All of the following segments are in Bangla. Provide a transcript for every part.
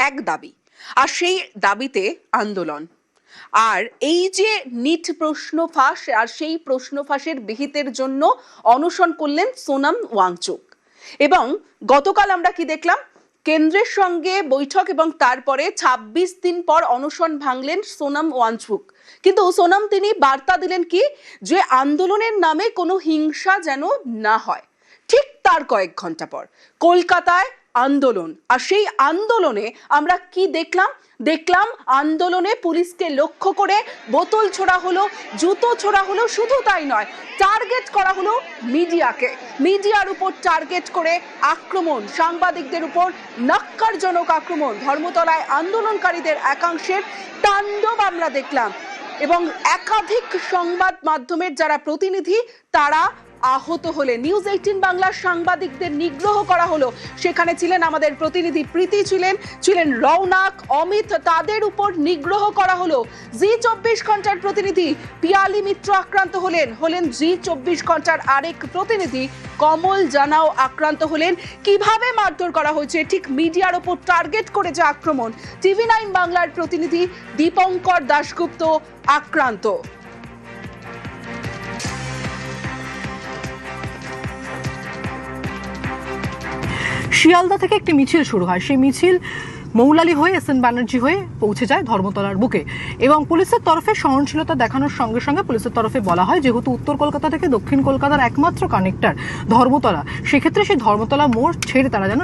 এক দাবি, আর সেই দাবিতে আন্দোলন। আর এই যে নিট প্রশ্ন ফাঁস, আর সেই প্রশ্ন ফাঁসের বিহিতের জন্য অনশন করলেন সোনাম ওয়াংচুক। এবং গতকাল আমরা কি দেখলাম, কেন্দ্রের সঙ্গে বৈঠক এবং তারপরে ২৬ দিন পর অনশন ভাঙলেন সোনাম ওয়াংচুক। কিন্তু সোনাম তিনি বার্তা দিলেন কি, যে আন্দোলনের নামে কোনো হিংসা যেন না হয়। ঠিক তার কয়েক ঘন্টা পর কলকাতায় আন্দোলন, আর সেই আন্দোলনে আমরা কি দেখলাম আন্দোলনে পুলিশকে লক্ষ্য করে বোতল ছোড়া হলো, জুতো ছোড়া হলো। শুধু তাই নয়, টার্গেট করা হলো মিডিয়াকে, মিডিয়ার উপর টার্গেট করে আক্রমণ, সাংবাদিকদের উপর ন্যক্কারজনক আক্রমণ, ধর্মতলায় আন্দোলনকারীদের একাংশের তাণ্ডব আমরা দেখলাম। এবং একাধিক সংবাদ মাধ্যমের যারা প্রতিনিধি তারা আহত হলে, নিউজ 18 বাংলার সাংবাদিকদের নিগ্রহ করা হলো। সেখানে ছিলেন আমাদের প্রতিনিধি প্রীতি, ছিলেন রৌনক, অমিত, তাদের উপর নিগ্রহ করা হলো। জি 24 ঘন্টার প্রতিনিধি পিয়ালি মিত্র আক্রান্ত হলেন জি 24 ঘন্টার আরেক প্রতিনিধি কমল জানাও আক্রান্ত হলেন। কিভাবে মারধর করা হয়েছে, ঠিক মিডিয়ার উপর টার্গেট করে যে আক্রমণ, TV9 বাংলার প্রতিনিধি দীপঙ্কর দাশগুপ্ত আক্রান্ত। শিয়ালদা থেকে একটি মিছিল শুরু হয়, সেই মিছিল মৌলালি হয়ে SN ব্যানার্জি হয়ে পৌঁছে যায় ধর্মতলার বুকে। এবং পুলিশের তরফে সহনশীলতা দেখানোর সঙ্গে সঙ্গে পুলিশের তরফে বলা হয়, যেহেতু উত্তর কলকাতা থেকে দক্ষিণ কলকাতার একমাত্র কানেক্টর ধর্মতলা, সেক্ষেত্রে সেই ধর্মতলা মোড় ছেড়ে তারা যেন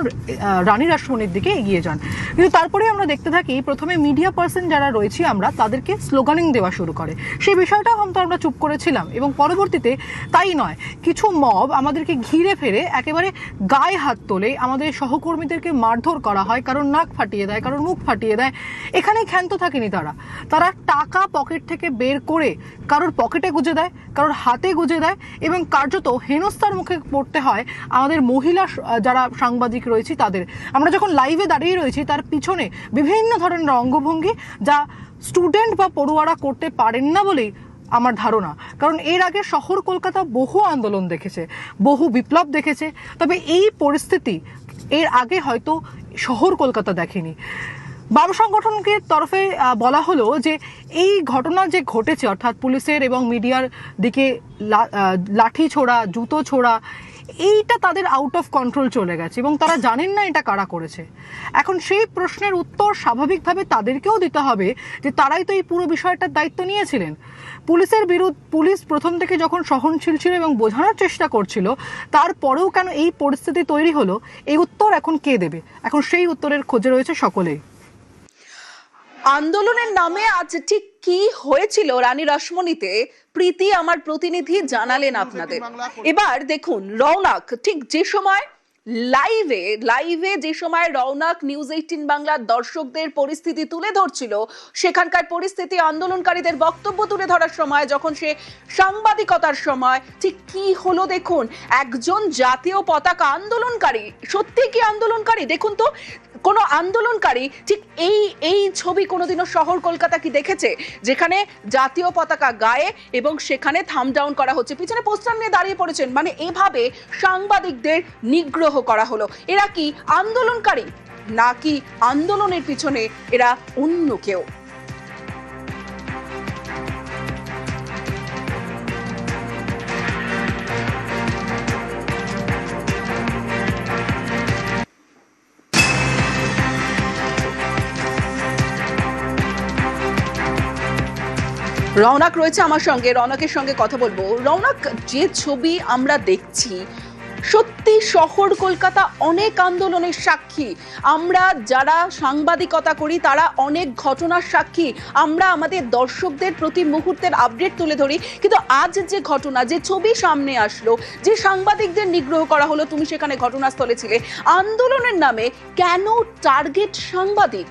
রানী রাসমণির দিকে এগিয়ে যান। কিন্তু তারপরে আমরা দেখতে থাকি, প্রথমে মিডিয়া পার্সন যারা রয়েছি আমরা, তাদেরকে স্লোগানিং দেওয়া শুরু করে। সেই বিষয়টা হয়তো আমরা চুপ করেছিলাম, এবং পরবর্তীতে তাই নয়, কিছু মব আমাদেরকে ঘিরে ফেরে একেবারে গায়ে হাত তোলে, আমাদের সহকর্মীদেরকে মারধর করা হয়, কারণ নাক ফাটিয়ে দেয়, কারোর মুখ ফাটিয়ে দেয়। এখানে ক্ষান্ত থাকেনি তারা টাকা পকেট থেকে বের করে কারোর পকেটে গুজে দেয়, কারোর হাতে গুজে দেয়, এবং কার্যত হেনস্থার মুখে পড়তে হয় আমাদের মহিলা যারা সাংবাদিক রয়েছে তাদের। আমরা যখন লাইভে দাঁড়িয়ে রয়েছি, তার পিছনে বিভিন্ন ধরনের অঙ্গভঙ্গি যা স্টুডেন্ট বা পড়ুয়ারা করতে পারেন না বলেই আমার ধারণা। কারণ এর আগে শহর কলকাতা বহু আন্দোলন দেখেছে, বহু বিপ্লব দেখেছে, তবে এই পরিস্থিতি এর আগে হয়তো শহর কলকাতা দেখেনি। বাম সংগঠনকে তরফে বলা হলো যে এই ঘটনা যে ঘটেছে, অর্থাৎ পুলিশের এবং মিডিয়ার দিকে লাঠি ছোড়া, জুতো ছোড়া, এইটা তাদের আউট অফ কন্ট্রোল চলে গেছে এবং তারা জানেন না এটা কারা করেছে। এখন সেই প্রশ্নের উত্তর স্বাভাবিকভাবে তাদেরকেও দিতে হবে যে তারাই তো এই পুরো বিষয়টার দায়িত্ব নিয়েছিলেন। পুলিশ প্রথম থেকে যখন সহনশীল ছিল এবং বোঝানোর চেষ্টা করছিল, তারপরেও কেন এই পরিস্থিতি তৈরি হলো, এই উত্তর এখন কে দেবে? এখন সেই উত্তরের খোঁজে রয়েছে সকলেই। আন্দোলনের নামে আজ ঠিক কি হয়েছিল রানী রাসমণিতে, প্রীতি আমার প্রতিনিধি জানালেন আপনাদের। এবার দেখুন, রৌনক ঠিক যে সময় লাইভে যে সময় রৌনক নিউজ 18 বাংলার দর্শকদের পরিস্থিতি তুলে ধরছিল, সেখানকার পরিস্থিতি, আন্দোলনকারীদের বক্তব্য তুলে ধরার সময়, যখন সে সাংবাদিকতার সময় ঠিক কি হলো দেখুন। একজন জাতীয় পতাকা আন্দোলনকারী, সত্যি কি আন্দোলনকারী? দেখুন তো, কোন আন্দোলনকারী ঠিক এই ছবি কোনোদিনও শহর কলকাতা কি দেখেছে, যেখানে জাতীয় পতাকা গায়ে এবং সেখানে থাম ডাউন করা হচ্ছে, পিছনে পোস্টার নিয়ে দাঁড়িয়ে পড়েছেন, মানে এভাবে সাংবাদিকদের নিগ্রহ করা হলো। এরা কি আন্দোলনকারী, নাকি আন্দোলনের পিছনে এরা অন্য কেউ? রৌনক রয়েছে আমার সঙ্গে, রৌনকের সঙ্গে কথা বলবো। রৌনক, যে ছবি আমরা দেখছি, সত্যি শহর কলকাতা অনেক আন্দোলনের সাক্ষী। আমরা যারা সাংবাদিকতা করি তারা অনেক ঘটনার সাক্ষী। আমরা আমাদের দর্শকদের প্রতি মুহূর্তের আপডেট তুলে ধরি, কিন্তু আজ যে ঘটনা, যে ছবি সামনে আসলো, যে সাংবাদিকদের নিগ্রহ করা হলো, তুমি সেখানে ঘটনাস্থলে ছিলে, আন্দোলনের নামে কেন টার্গেট সাংবাদিক?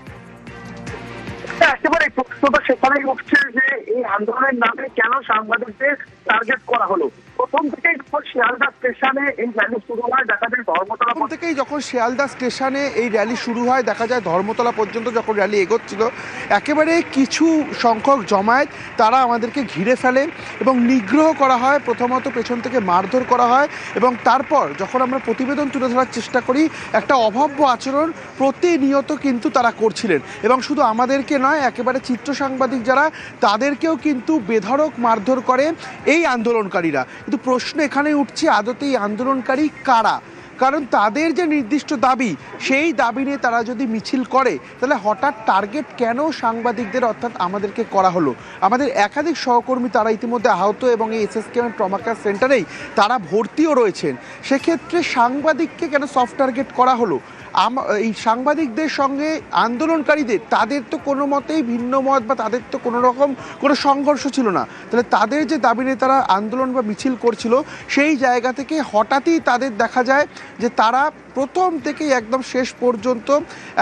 একেবারে প্রশ্নটা সেখানেই উঠছে যে এই আন্দোলনের নামে কেন সাংবাদিকদের টার্গেট করা হলো। প্রথম থেকেই যখন শিয়ালদা স্টেশনে এই র্যালি শুরু হয় দেখা যায় ধর্মতলা প্রথম থেকেই যখন শিয়ালদা স্টেশনে এই র্যালি শুরু হয় দেখা যায় ধর্মতলা পর্যন্ত যখন র্যালি এগোচ্ছিল একেবারে কিছু সংখ্যক জমায়েত তারা আমাদেরকে ঘিরে ফেলে এবং নিগ্রহ করা হয়, প্রথমত পেছন থেকে মারধর করা হয় এবং তারপর যখন আমরা প্রতিবেদন তুলে ধরার চেষ্টা করি একটা অভব্য আচরণ প্রতিনিয়ত কিন্তু তারা করছিলেন এবং শুধু আমাদেরকে নয় একেবারে চিত্র সাংবাদিক যারা তাদেরকেও কিন্তু বেধড়ক মারধর করে এই আন্দোলনকারীরা। কিন্তু প্রশ্ন এখানে উঠছে আদতে এই আন্দোলনকারী কারা, কারণ তাদের যে নির্দিষ্ট দাবি সেই দাবি নিয়ে তারা যদি মিছিল করে তাহলে হঠাৎ টার্গেট কেন সাংবাদিকদের অর্থাৎ আমাদেরকে করা হলো। আমাদের একাধিক সহকর্মী তারা ইতিমধ্যে আহত এবং এই SSKM ট্রমা কেয়ার সেন্টারেই তারা ভর্তিও রয়েছেন, সেক্ষেত্রে সাংবাদিককে কেন সফট টার্গেট করা হলো। এই সাংবাদিকদের সঙ্গে আন্দোলনকারীদের তাদের তো কোনো মতেই ভিন্ন মত বা তাদের তো কোনো রকম কোনো সংঘর্ষ ছিল না, তাহলে তাদের যে দাবি নিয়ে তারা আন্দোলন বা মিছিল করছিল সেই জায়গা থেকে হঠাৎই তাদের দেখা যায় যে তারা প্রথম থেকেই একদম শেষ পর্যন্ত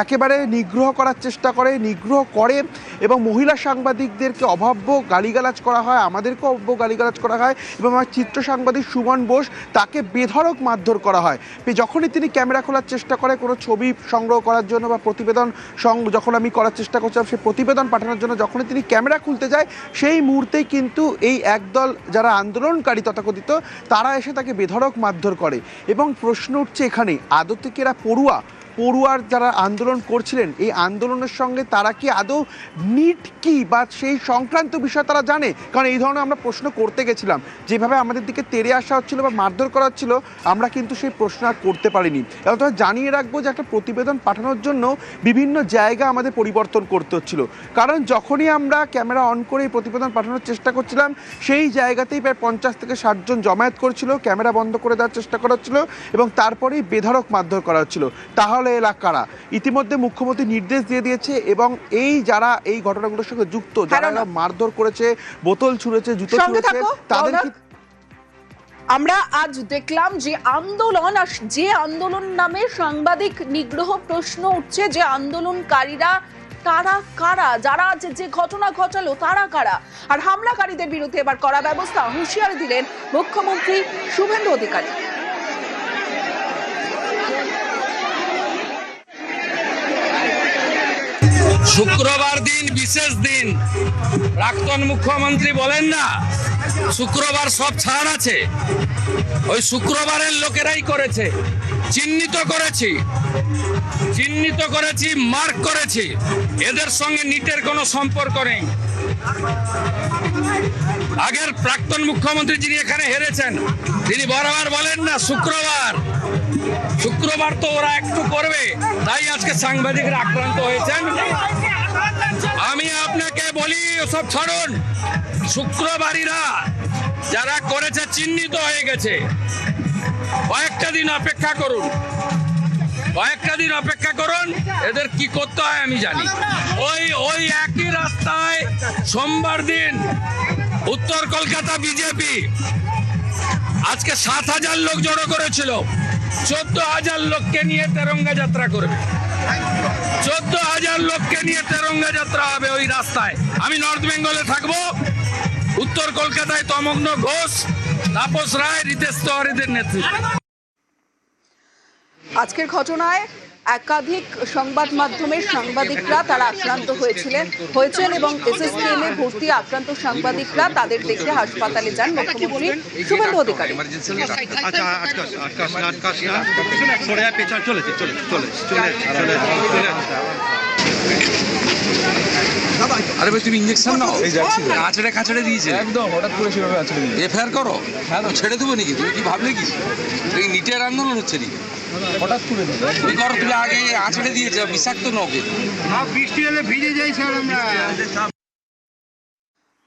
একেবারে নিগ্রহ করার চেষ্টা করে, নিগ্রহ করে এবং মহিলা সাংবাদিকদেরকে অভব্য গালিগালাজ করা হয়, আমাদেরকেও অভব্য গালিগালাজ করা হয় এবং আমার চিত্র সাংবাদিক সুমন বোস তাকে বেধড়ক মারধর করা হয়। যখনই তিনি ক্যামেরা খোলার চেষ্টা করে কোনো ছবি সংগ্রহ করার জন্য বা প্রতিবেদন যখন আমি করার চেষ্টা করছিলাম সেই প্রতিবেদন পাঠানোর জন্য যখনই তিনি ক্যামেরা খুলতে যায় সেই মুহূর্তেই কিন্তু এই একদল যারা আন্দোলনকারী তথাকথিত তারা এসে তাকে বেধড়ক মারধর করে এবং প্রশ্ন উঠছে এখানে আদতে কি এরা পড়ুয়ার যারা আন্দোলন করছিলেন এই আন্দোলনের সঙ্গে তারা কি আদৌ নিট কি বা সেই সংক্রান্ত বিষয় তারা জানে, কারণ এই ধরনের আমরা প্রশ্ন করতে গেছিলাম যেভাবে আমাদের দিকে তেড়ে আসা হচ্ছিল বা মারধর করা হচ্ছিল আমরা কিন্তু সেই প্রশ্ন আর করতে পারিনি। এবং তবে জানিয়ে রাখবো যে একটা প্রতিবেদন পাঠানোর জন্য বিভিন্ন জায়গা আমাদের পরিবর্তন করতে হচ্ছিল, কারণ যখনই আমরা ক্যামেরা অন করে এই প্রতিবেদন পাঠানোর চেষ্টা করছিলাম সেই জায়গাতেই প্রায় 50 থেকে 60 জন জমায়েত করছিল, ক্যামেরা বন্ধ করে দেওয়ার চেষ্টা করা হচ্ছিল এবং তারপরেই বেধড়ক মারধর করা হচ্ছিল। তাহলে এলাকারা ইতিমধ্যে মুখ্যমন্ত্রী নির্দেশ দিয়ে দিয়েছে এবং এই যারা এই ঘটনাগুলোর সঙ্গে যুক্ত যারা মারধর করেছে, বোতল ছুঁড়েছে, জুতো ছুঁড়েছে তাদের আমরা আজ দেখলাম যে আন্দোলন আর যে আন্দোলন নামে সাংবাদিক নিগ্রহ প্রশ্ন উঠছে যে আন্দোলনকারীরা তারা কারা, যারা যে ঘটনা ঘটালো তারা কারা, আর হামলাকারীদের বিরুদ্ধে এবার কড়া ব্যবস্থা হুঁশিয়ারি দিলেন মুখ্যমন্ত্রী শুভেন্দু অধিকারী। শুক্রবার দিন বিশেষ দিন, প্রাক্তন মুখ্যমন্ত্রী বলেন না শুক্রবার সব ছাড় আছে, ওই শুক্রবারের লোকেরাই করেছে, চিহ্নিত করেছি, মার্ক করেছি, এদের সঙ্গে নিটের কোনো সম্পর্ক নেই। আগের প্রাক্তন মুখ্যমন্ত্রী যিনি এখানে হেরেছেন তিনি বরাবর বলেন না শুক্রবার তো ওরা একটু করবে, তাই আজকে সাংবাদিকরা আক্রান্ত হয়েছেন। আমি আপনাকে বলি ওসব ছাড়ুন, শুক্রবারীরা যারা করেছে চিহ্নিত হয়ে গেছে, কয়েকটা দিন অপেক্ষা করুন, এদের কি করতে হয় আমি জানি। ওই একই রাস্তায় সোমবার দিন উত্তর কলকাতা বিজেপি আজকে 7,000 লোক জড়ো করেছিল, 14,000 লোককে নিয়ে তেরঙ্গা যাত্রা করবে, 14,000 লোককে নিয়ে তেরঙ্গা যাত্রা হবে ওই রাস্তায়। আমি নর্থ বেঙ্গলে থাকবো, উত্তর কলকাতায় তমগ্ন ঘোষ, তাপস রায়, রিতেশ তিওয়ারিদের নেতৃত্বে। আজকের ঘটনায় একাধিক সংবাদ মাধ্যমের সাংবাদিকরা তারা আক্রান্ত হয়েছেন এবং SSKM এ ভর্তি আক্রান্ত সাংবাদিকরা তাদের দেখতে হাসপাতালে যান মুখ্যমন্ত্রী শুভেন্দু অধিকারী। আরে ভাই তুমি ইঞ্জেকশন নাও, কাছড়ে দিয়েছে একদম হঠাৎ করে সেভাবে এফআইআর করো, ছেড়ে দেবো নাকি? তুমি কি ভাবলে কি নিটের আন্দোলন হচ্ছে নাকি? হঠাৎ করে তুমি করো, তুমি আগে আছড়ে দিয়েছে বিষাক্ত নৌকে, বৃষ্টি হলে ভিজে যাই স্যার আমরা।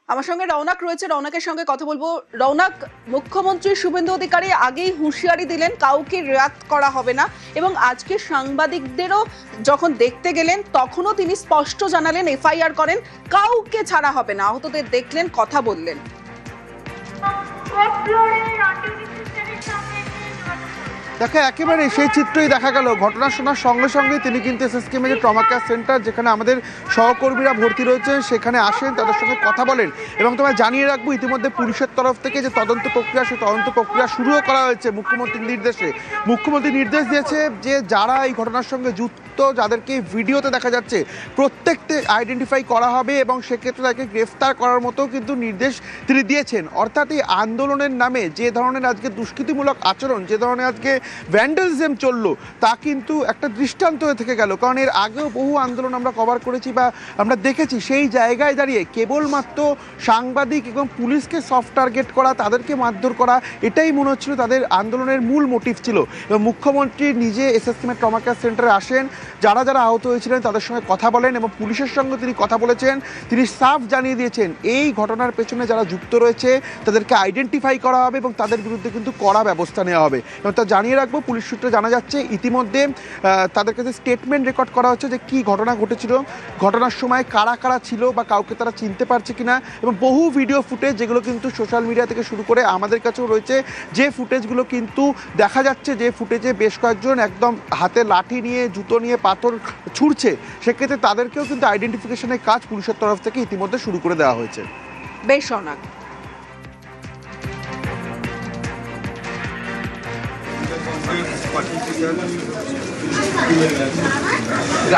আমার সঙ্গে রৌনক রয়েছে, রৌনকের সঙ্গে কথা বলবো। রৌনক, মুখ্যমন্ত্রী শুভেন্দু অধিকারী আগেই হুঁশিয়ারি দিলেন কাউকে রিয়াক্ট করা হবে না এবং আজকে সাংবাদিকদেরও যখন দেখতে গেলেন তখনও তিনি স্পষ্ট জানালেন FIR করেন, কাউকে ছাড়া হবে না, আহতদের দেখলেন, কথা বললেন। দেখো একেবারে সেই চিত্রই দেখা গেল। ঘটনা শোনার সঙ্গে সঙ্গে তিনি কিন্তু এসএসকেএম যে ট্রমা কেয়ার সেন্টার, যেখানে আমাদের সহকর্মীরা ভর্তি রয়েছে, সেখানে আসেন, তাদের সঙ্গে কথা বলেন। এবং তোমায় জানিয়ে রাখবো, ইতিমধ্যে পুলিশের তরফ থেকে যে তদন্ত প্রক্রিয়া, সেই তদন্ত প্রক্রিয়া শুরুও করা হয়েছে মুখ্যমন্ত্রীর নির্দেশে। মুখ্যমন্ত্রী নির্দেশ দিয়েছে যে যারা এই ঘটনার সঙ্গে যুক্ত, যাদেরকে ভিডিওতে দেখা যাচ্ছে, প্রত্যেককে আইডেন্টিফাই করা হবে এবং সেক্ষেত্রে তাকে গ্রেফতার করার মতো কিন্তু নির্দেশ তিনি দিয়েছেন। অর্থাৎ এই আন্দোলনের নামে যে ধরনের আজকে দুষ্কৃতিমূলক আচরণ, যে ধরনের আজকে ভ্যান্ডালিজম চললো, তা কিন্তু একটা দৃষ্টান্ত হয়ে থেকে গেল। কারণ এর আগেও বহু আন্দোলন আমরা কভার করেছি বা আমরা দেখেছি, সেই জায়গায় দাঁড়িয়ে কেবলমাত্র সাংবাদিক এবং পুলিশকে সফট টার্গেট করা, তাদেরকে মারধর করা, এটাই মনে হচ্ছিল তাদের আন্দোলনের মূল মোটিভ ছিল। এবং মুখ্যমন্ত্রী নিজে এসএসকেএমের ট্রমা কেয়ার সেন্টারে আসেন, যারা যারা আহত হয়েছিলেন তাদের সঙ্গে কথা বলেন এবং পুলিশের সঙ্গে তিনি কথা বলেছেন। তিনি সাফ জানিয়ে দিয়েছেন এই ঘটনার পেছনে যারা যুক্ত রয়েছে তাদেরকে আইডেন্টিফাই করা হবে এবং তাদের বিরুদ্ধে কিন্তু কড়া ব্যবস্থা নেওয়া হবে। এবং তা জানিয়ে রাখবো, পুলিশ সূত্রে জানা যাচ্ছে ইতিমধ্যে তাদের কাছে স্টেটমেন্ট রেকর্ড করা হচ্ছে যে কী ঘটনা ঘটেছিল, ঘটনার সময় কারা কারা ছিল বা কাউকে তারা চিনতে পারছে কিনা, এবং বহু ভিডিও ফুটেজ যেগুলো কিন্তু সোশ্যাল মিডিয়া থেকে শুরু করে আমাদের কাছেও রয়েছে, যে ফুটেজগুলো কিন্তু দেখা যাচ্ছে, যে ফুটেজে বেশ কয়েকজন একদম হাতে লাঠি নিয়ে, জুতো নিয়ে পাথর ছুঁড়ছে, সেক্ষেত্রে তাদেরকেও কিন্তু আইডেন্টিফিকেশনের কাজ পুলিশের তরফ থেকে ইতিমধ্যে শুরু করে দেওয়া হয়েছে। বেশ অনাক।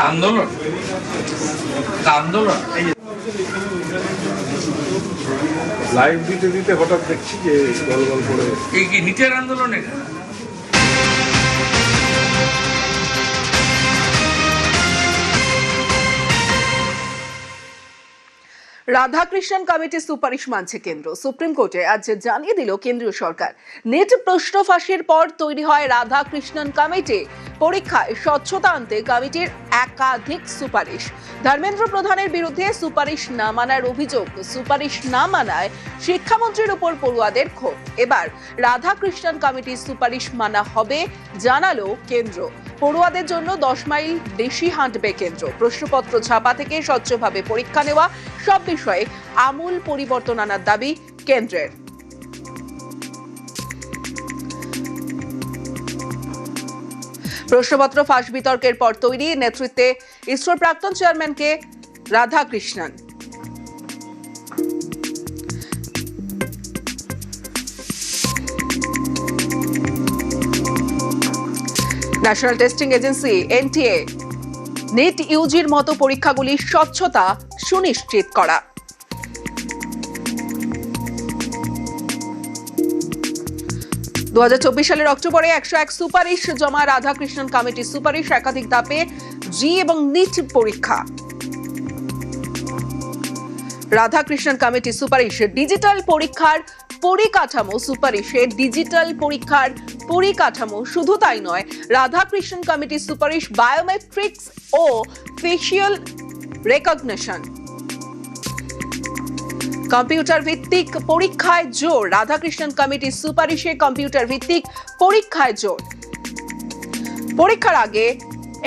আন্দোলন আন্দোলন লাইভ দিতে দিতে হঠাৎ দেখছি যে গল গল করে এই কি নিটের আন্দোলন এটা? রাধাকৃষ্ণন কমিটির সুপারিশ মানছে কেন্দ্র। সুপ্রিম কোর্টে আজ জানিয়ে দিল কেন্দ্রীয় সরকার, নেট প্রশ্ন ফাঁসের পর তৈরি হয় রাধাকৃষ্ণন কমিটি। পরীক্ষায় স্বচ্ছতা আনতে কমিটির একাধিক সুপারিশ। ধর্মেন্দ্র প্রধানের বিরুদ্ধে সুপারিশ না মানার অভিযোগ, সুপারিশ না মানায় শিক্ষামন্ত্রীর উপর পড়ুয়াদের ক্ষোভ। এবার রাধাকৃষ্ণন কমিটির সুপারিশ মানা হবে জানালো কেন্দ্র। পড়ুয়াদের জন্য 10 মাইল বেশি হাঁটবে কেন্দ্র। প্রশ্নপত্র ছাপা থেকে স্বচ্ছভাবে পরীক্ষা নেওয়া, সব বিষয়ে আমূল পরিবর্তন আনার দাবি কেন্দ্রের। প্রশ্নপত্র ফাঁস বিতর্কের পর তৈরি নেতৃত্বে ইসরোর প্রাক্তন চেয়ারম্যানকে Radhakrishnan. National testing agency NTA NET ইউজির মতো পরীক্ষাগুলির স্বচ্ছতা সুনিশ্চিত করা। দু সালের অক্টোবরে 101 সুপারিশ জমা রাধাকৃষ্ণন কমিটির সুপারিশ, একাধিক ধাপে জি এবং নিট পরীক্ষা। রাধাকৃষ্ণন কমিটির সুপারিশ ডিজিটাল পরীক্ষার পরিকাঠামো। সুপারিশে ডিজিটাল পরীক্ষার পরিকাঠামো, শুধু তাই নয়, রাধাকৃষ্ণন কমিটির সুপারিশ বায়োমেট্রিক্স ও ফেশিয়াল রেকগনিশন। কম্পিউটার ভিত্তিক পরীক্ষায় জোর। রাধাকৃষ্ণন কমিটির সুপারিশে কম্পিউটার ভিত্তিক পরীক্ষায় জোর। পরীক্ষার আগে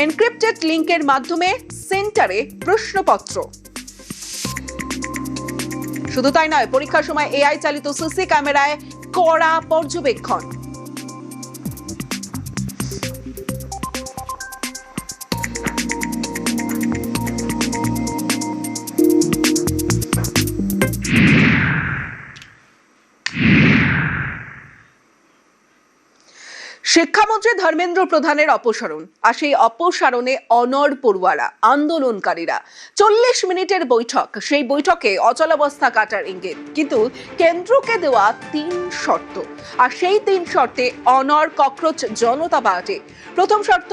এনক্রিপ্টেড লিংকের মাধ্যমে সেন্টারে প্রশ্নপত্র। শুধু তাই নয়, পরীক্ষার সময় এআই চালিত সিসি ক্যামেরায় কড়া পর্যবেক্ষণ। শিক্ষামন্ত্রী ধর্মেন্দ্র প্রধানের অপসারণ, আর সেই অপসারণে অনড় পড়ুয়ারা, আন্দোলনকারীরা। 40 মিনিটের বৈঠক, সেই বৈঠকে অচলাবস্থা কাটার ইঙ্গিত, কিন্তু কেন্দ্রকে দেওয়া 3 শর্ত, আর সেই 3 শর্তে অনড় ককরোচ জনতা পার্টি। প্রথম শর্ত,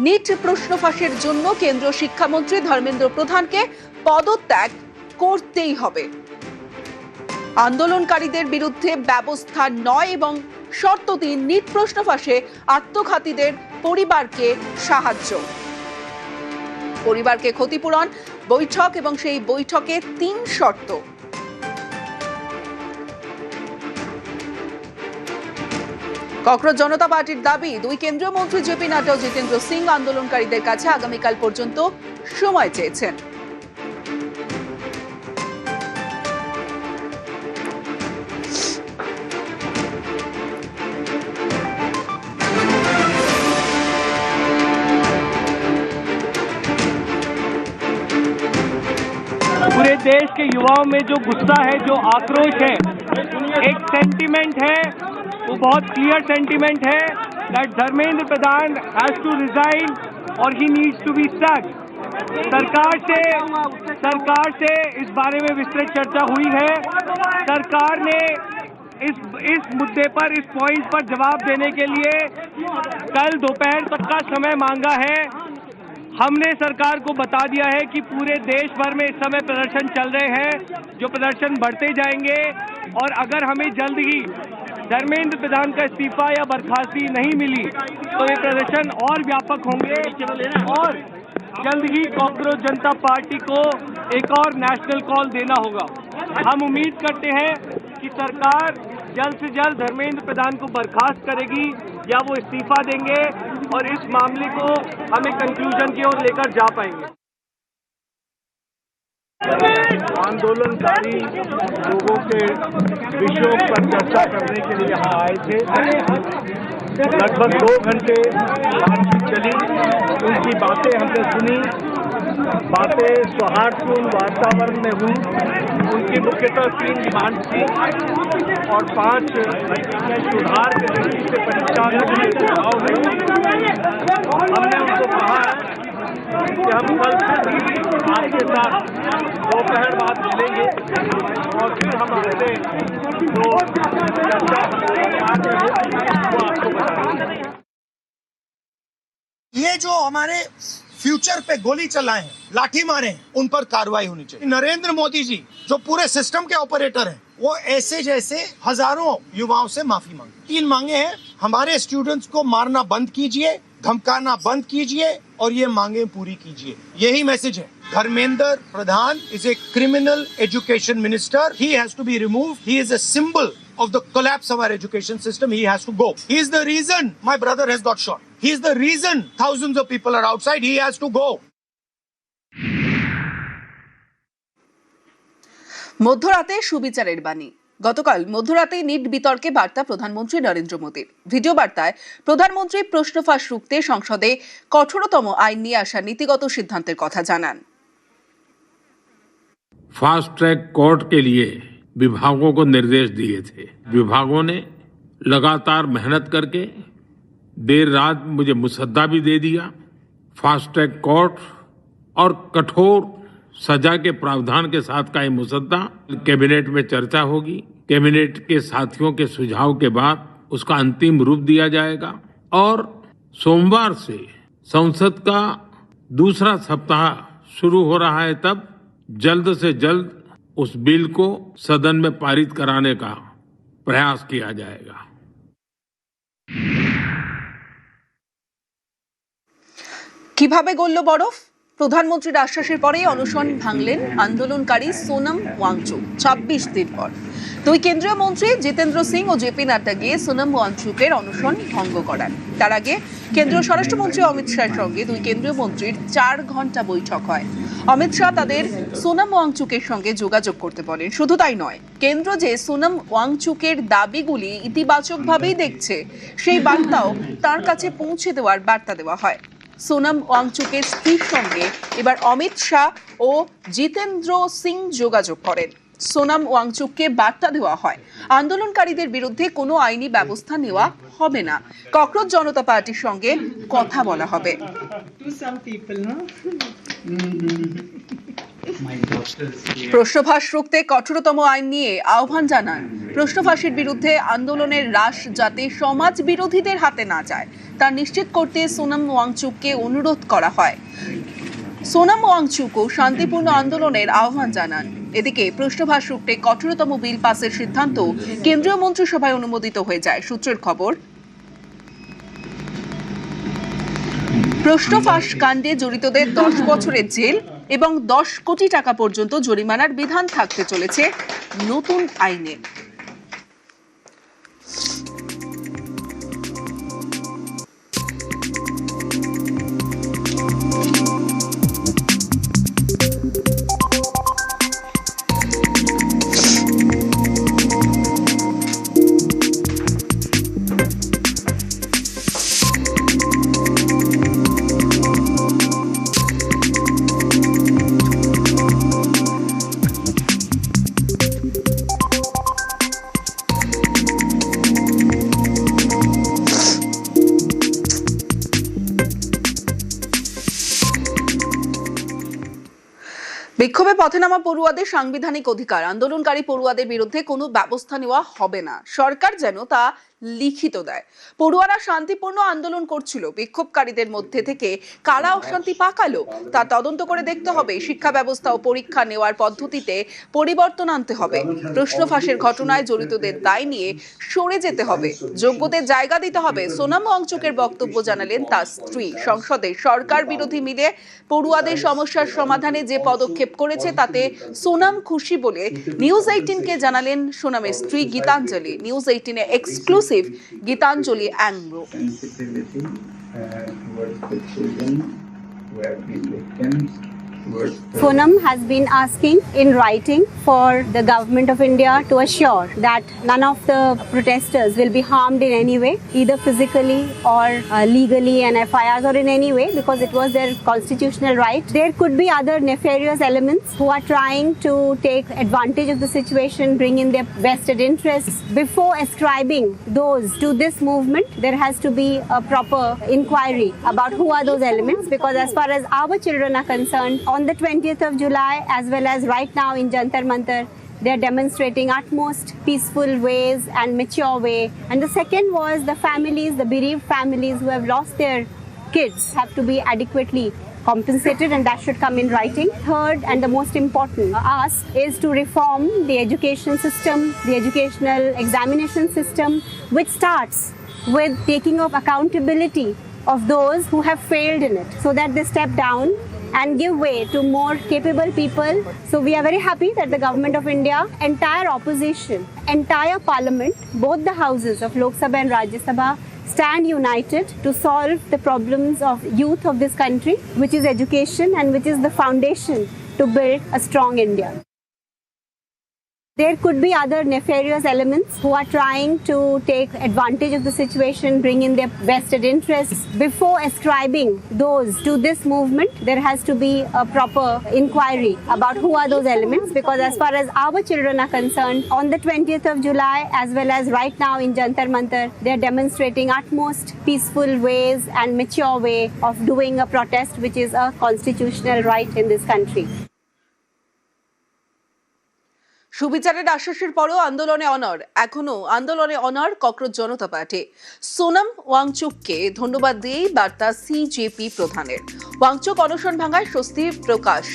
নিট প্রশ্ন ফাঁসের জন্য কেন্দ্রীয় শিক্ষামন্ত্রী ধর্মেন্দ্র প্রধানকে পদত্যাগ করতেই হবে। আন্দোলনকারীদের বিরুদ্ধে ব্যবস্থা নয়। এবং শর্ত 3, নিট প্রশ্ন ফাঁসে আত্মঘাতীদের পরিবারকে সাহায্য, পরিবারকে ক্ষতিপূরণ। বৈঠক এবং সেই বৈঠকে 3 শর্ত। ককরোচ জনতা পার্টির দাবি, 2 কেন্দ্রীয় মন্ত্রী জেপি নাড্ডা ও জিতেন্দ্র সিং আন্দোলনকারীদের কাছে আগামীকাল পর্যন্ত সময় চেয়েছেন। पूरे देश के युवाओं में जो गुस्सा है, जो आक्रोश है, एक सेंटिमेंट है, वो बहुत क्लियर सेंटिमेंट है that Dharmendra Pradhan has to resign और he needs to be sacked. सरकार से इस बारे में विस्तृत चर्चा हुई है। सरकार ने इस मुद्दे पर, इस पॉइंट पर जवाब देने के लिए कल दोपहर तक का समय मांगा है। हमने सरकार को बता दिया है कि पूरे देश भर में इस समय प्रदर्शन चल रहे हैं, जो प्रदर्शन बढ़ते जाएंगे और अगर हमें जल्द ही धर्मेंद्र प्रधान का इस्तीफा या बर्खास्ती नहीं मिली तो ये प्रदर्शन और व्यापक होंगे और जल्द ही कॉकरोच जनता पार्टी को एक और नेशनल कॉल देना होगा। हम उम्मीद करते हैं कि सरकार जल्द से जल्द धर्मेंद्र प्रधान को बर्खास्त करेगी या वो इस्तीफा देंगे और इस मामले को हम एक कंक्लूजन की ओर लेकर जा पाएंगे। आंदोलनकारी लोगों के विषयों पर चर्चा करने के लिए यहाँ आए थे। लगभग 2 घंटे बातचीत चली, उनकी बातें हमने सुनी, बातें सौहार्दपूर्ण वातावरण में हुई। उनकी मुख्यतः 3 डिमांड थी और 5 सुधार के दृष्टि से परिचालन के सुझाव नहीं। हमने उनको कहा है कि हम कल आपके साथ दोपहर बाद मिलेंगे और फिर हम अपने जो चर्चा वो आपको बताएंगे। ये जो हमारे फ्यूचर पे गोली चलाए हैं, लाठी मारे हैं, उन पर कार्रवाई होनी चाहिए। नरेंद्र मोदी जी जो पूरे सिस्टम के ऑपरेटर हैं, वो ऐसे जैसे हजारों युवाओं से माफी मांगे। 3 मांगे हैं, हमारे स्टूडेंट्स को मारना बंद कीजिए, धमकाना बंद कीजिए और ये मांगे पूरी कीजिए। यही मैसेज है। Dharmendra Pradhan is a criminal education minister. He has to be removed. He is a symbol of the collapse of our education system. He has to go. He is the reason my brother has got shot. He is the reason thousands of people are outside. He has to go. মধ্যরাতে সুবিচারের বাণী। গতকাল মধ্যরাতে নিট বিতর্কে বার্তা প্রধানমন্ত্রী নরেন্দ্র মোদীর। ভিডিও বার্তায় প্রধানমন্ত্রী প্রশ্নফাঁস রুখতে সংসদে কঠোরতম আইন নিয়ে আসা নীতিগত সিদ্ধান্তের কথা জানান। फास्ट ट्रैक कोर्ट के लिए विभागों को निर्देश दिए थे। विभागों ने लगातार मेहनत करके देर रात मुझे मुसद्दा भी दे दिया। फास्ट ट्रैक कोर्ट और कठोर सजा के प्रावधान के साथ का ये मुसद्दा कैबिनेट में चर्चा होगी। कैबिनेट के साथियों के सुझाव के बाद उसका अंतिम रूप दिया जाएगा और सोमवार से संसद का दूसरा सप्ताह शुरू हो रहा है, तब जल्द से जल्द उस बिल को सदन में पारित कराने का प्रयास किया जाएगा। কিভাবে গলল বরফ? প্রধানমন্ত্রীর আশ্বাসের পরেই অনশন ভাঙলেন আন্দোলনকারী সোনম ওয়াংচুক 26 দিন পর। 2 কেন্দ্রীয় মন্ত্রী জিতেন্দ্র সিং ও জেপি নাড্ডা গিয়ে সোনম ওয়াংচুকের অনশন ভঙ্গ করান। তার আগে কেন্দ্রীয় স্বরাষ্ট্রমন্ত্রী অমিত শাহের সঙ্গে 2 কেন্দ্রীয় মন্ত্রীর 4 ঘন্টা বৈঠক হয়। অমিত শাহ তাদের সোনম ওয়াংচুকের সঙ্গে যোগাযোগ করতে বলেন। শুধু তাই নয়, কেন্দ্র যে সোনম ওয়াংচুকের দাবিগুলি ইতিবাচকভাবেই দেখছে সেই বার্তাও তার কাছে পৌঁছে দেওয়ার বার্তা দেওয়া হয়। সোনম ওয়াংচুকের স্ত্রীর সঙ্গে এবার অমিত শাহ ও জিতেন্দ্র সিং যোগাযোগ করেন। সোনম ওয়াংচুককে বার্তা দেওয়া হয়, আন্দোলনকারীদের বিরুদ্ধে কোনো আইনি ব্যবস্থা নেওয়া হবে না, ককরোচ জনতা পার্টির সঙ্গে কথা বলা হবে। প্রশ্নফাঁস রুখতে কঠোরতম আইন নিয়ে আহ্বান জানান। প্রশ্নফাঁসের বিরুদ্ধে আন্দোলনের রাশ যাতে সমাজ বিরোধীদের হাতে না যায় তা নিশ্চিত করতে সোনম ওয়াংচুককে অনুরোধ করা হয়। সোনম ওয়াংচুকও শান্তিপূর্ণ আন্দোলনের আহ্বান জানান। এদিকে প্রশ্নফাঁস রুখতে কঠোরতম বিল পাসের সিদ্ধান্ত কেন্দ্রীয় মন্ত্রিসভায় অনুমোদিত হয়ে যায়। সূত্রের খবর, প্রশ্নফাঁস কাণ্ডে জড়িতদের 10 বছরের জেল এবং 10 কোটি টাকা পর্যন্ত জরিমানার বিধান থাকতে চলেছে নতুন আইনে। বিক্ষোভে পথে নামা পড়ুয়াদের সাংবিধানিক অধিকার, আন্দোলনকারী পড়ুয়াদের বিরুদ্ধে কোনো ব্যবস্থা নেওয়া হবে না, সরকার যেন তা লিখিত দেয়। পড়ুয়ারা শান্তিপূর্ণ আন্দোলন করছিল, বিক্ষোভকারীদের মধ্যে থেকে কারা অশান্তি পাকালো তা তদন্ত করে দেখতে হবে। শিক্ষা ব্যবস্থা ও পরীক্ষা নেওয়ার পদ্ধতিতে পরিবর্তন আনতে হবে। প্রশ্ন ফাঁসের ঘটনায় জড়িতদের দায় নিয়ে সরে যেতে হবে, যোগ্যদের জায়গা দিতে হবে। সোনাম ওয়াংচুকের বক্তব্য জানালেন তার স্ত্রী। সংসদে সরকার বিরোধী মিলে পড়ুয়াদের সমস্যার সমাধানে যে পদক্ষেপ করেছে তাতে সোনাম খুশি বলে নিউজ 18-কে জানালেন সোনামের স্ত্রী গীতাঞ্জলি। নিউজ 18-এ এক্সক্লুসিভ গীতাঞ্জলি অ্যাংলো। Sonam has been asking in writing for the government of India to assure that none of the protesters will be harmed in any way, either physically or legally and FIRs or in any way, because it was their constitutional right. There could be other nefarious elements who are trying to take advantage of the situation, bring in their vested interests. Before ascribing those to this movement, there has to be a proper inquiry about who are those elements, because as far as our children are concerned, on the 20th of July, as well as right now in Jantar Mantar, they are demonstrating utmost peaceful ways and mature way. And the second was the families, the bereaved families who have lost their kids have to be adequately compensated, and that should come in writing. Third, and the most important ask, is to reform the education system, the educational examination system, which starts with taking of accountability of those who have failed in it, so that they step down and give way to more capable people. So we are very happy that the government of India, entire opposition, entire parliament, both the houses of Lok Sabha and Rajya Sabha stand united to solve the problems of youth of this country, which is education and which is the foundation to build a strong India. There could be other nefarious elements who are trying to take advantage of the situation, bring in their vested interests. Before ascribing those to this movement, there has to be a proper inquiry about who are those elements, because as far as our children are concerned, on the 20th of July, as well as right now in Jantar Mantar, they are demonstrating utmost peaceful ways and mature way of doing a protest, which is a constitutional right in this country. সুবিচারের আশ্বাসের পরও আন্দোলনে অনড়, এখনো আন্দোলনে অনড় ককরোচ জনতা পার্টি। সোনাম ওয়াংচুককে ধন্যবাদ দিয়েই বার্তা সিজেপি প্রধানের। ওয়াংচুক অনশন ভাঙায় স্বস্তি প্রকাশ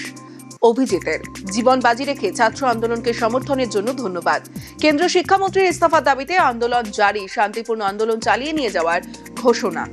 অভিজিতের। জীবন বাজি রেখে ছাত্র আন্দোলনকে সমর্থনের জন্য ধন্যবাদ। কেন্দ্রীয় শিক্ষামন্ত্রীর ইস্তফার দাবিতে আন্দোলন জারি, শান্তিপূর্ণ আন্দোলন চালিয়ে নিয়ে যাওয়ার ঘোষণা।